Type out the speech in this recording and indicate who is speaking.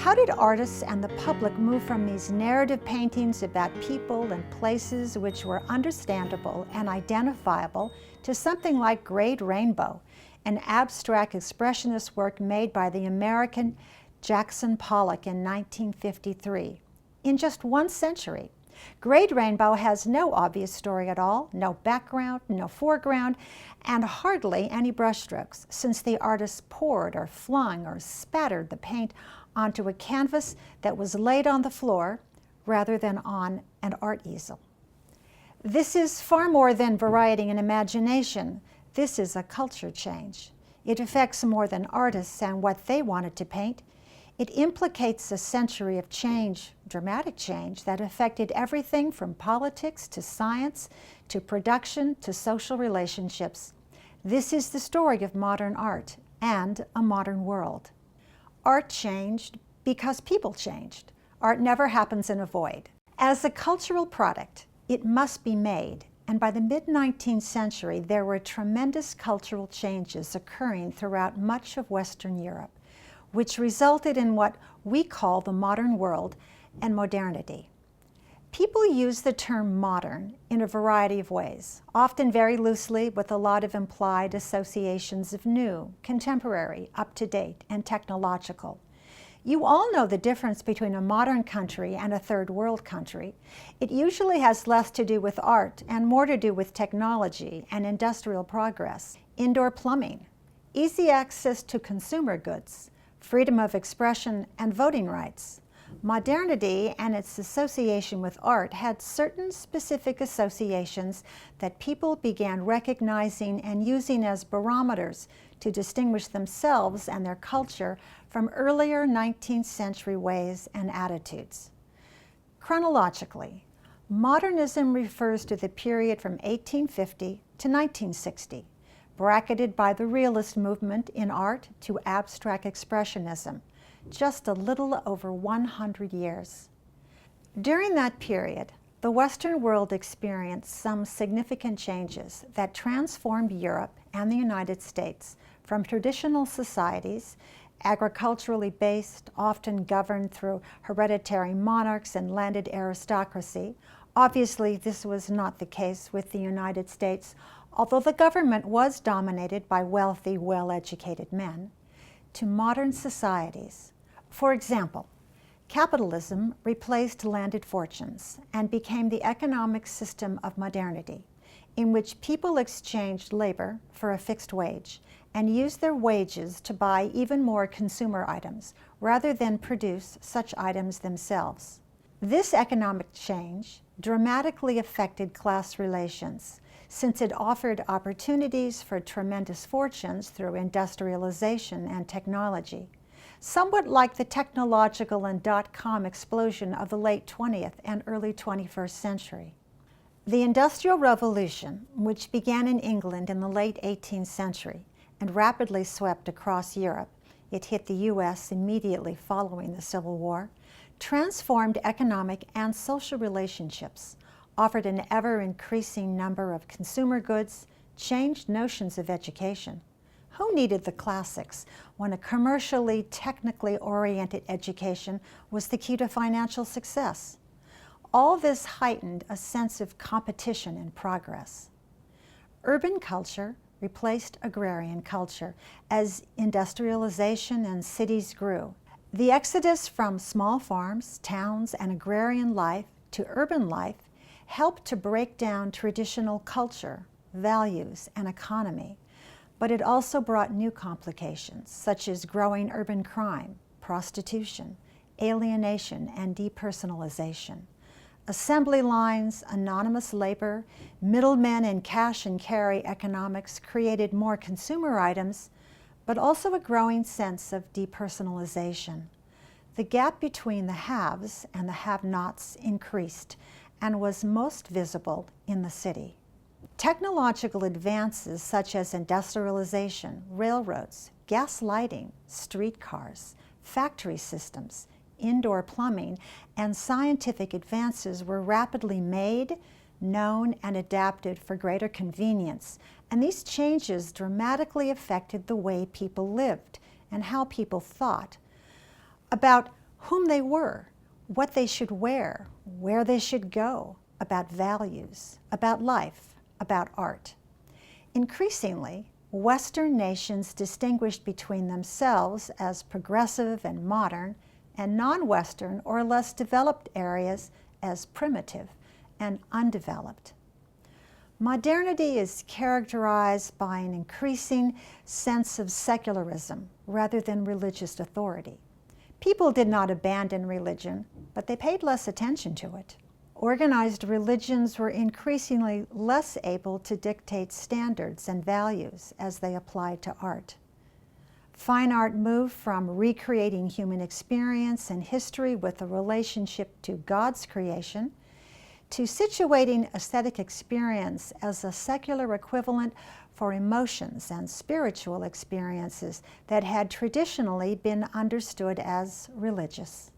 Speaker 1: How did artists and the public move from these narrative paintings about people and places which were understandable and identifiable to something like Great Rainbow, an abstract expressionist work made by the American Jackson Pollock in 1953? In just one century. Great Rainbow has no obvious story at all, no background, no foreground, and hardly any brushstrokes, since the artist poured or flung or spattered the paint onto a canvas that was laid on the floor rather than on an art easel. This is far more than variety and imagination. This is a culture change. It affects more than artists and what they wanted to paint. It implicates a century of change, dramatic change, that affected everything from politics to science to production to social relationships. This is the story of modern art and a modern world. Art changed because people changed. Art never happens in a void. As a cultural product, it must be made, and by the mid-19th century, there were tremendous cultural changes occurring throughout much of Western Europe, which resulted in what we call the modern world and modernity. People use the term modern in a variety of ways, often very loosely with a lot of implied associations of new, contemporary, up-to-date, and technological. You all know the difference between a modern country and a third world country. It usually has less to do with art and more to do with technology and industrial progress, indoor plumbing, easy access to consumer goods, freedom of expression, and voting rights. Modernity and its association with art had certain specific associations that people began recognizing and using as barometers to distinguish themselves and their culture from earlier 19th century ways and attitudes. Chronologically, modernism refers to the period from 1850 to 1960, bracketed by the Realist movement in art to abstract expressionism, just a little over 100 years. During that period, the Western world experienced some significant changes that transformed Europe and the United States from traditional societies, agriculturally based, often governed through hereditary monarchs and landed aristocracy. Obviously, this was not the case with the United States, although the government was dominated by wealthy, well-educated men, to modern societies. For example, capitalism replaced landed fortunes and became the economic system of modernity, in which people exchanged labor for a fixed wage and used their wages to buy even more consumer items rather than produce such items themselves. This economic change dramatically affected class relations, since it offered opportunities for tremendous fortunes through industrialization and technology, somewhat like the technological and dot-com explosion of the late 20th and early 21st century. The Industrial Revolution, which began in England in the late 18th century and rapidly swept across Europe, it hit the US immediately following the Civil War, transformed economic and social relationships, offered an ever-increasing number of consumer goods, changed notions of education. Who needed the classics when a commercially, technically oriented education was the key to financial success? All this heightened a sense of competition and progress. Urban culture replaced agrarian culture as industrialization and cities grew. The exodus from small farms, towns, and agrarian life to urban life helped to break down traditional culture, values, and economy. But it also brought new complications, such as growing urban crime, prostitution, alienation, and depersonalization. Assembly lines, anonymous labor, middlemen, and cash and carry economics created more consumer items, but also a growing sense of depersonalization. The gap between the haves and the have-nots increased and was most visible in the city. Technological advances such as industrialization, railroads, gas lighting, streetcars, factory systems, indoor plumbing, and scientific advances were rapidly made, known, and adapted for greater convenience, and these changes dramatically affected the way people lived and how people thought about whom they were, what they should wear, where they should go, about values, about life, about art. Increasingly, Western nations distinguished between themselves as progressive and modern, and non-Western or less developed areas as primitive and undeveloped. Modernity is characterized by an increasing sense of secularism rather than religious authority. People did not abandon religion, but they paid less attention to it. Organized religions were increasingly less able to dictate standards and values as they applied to art. Fine art moved from recreating human experience and history with a relationship to God's creation to situating aesthetic experience as a secular equivalent for emotions and spiritual experiences that had traditionally been understood as religious.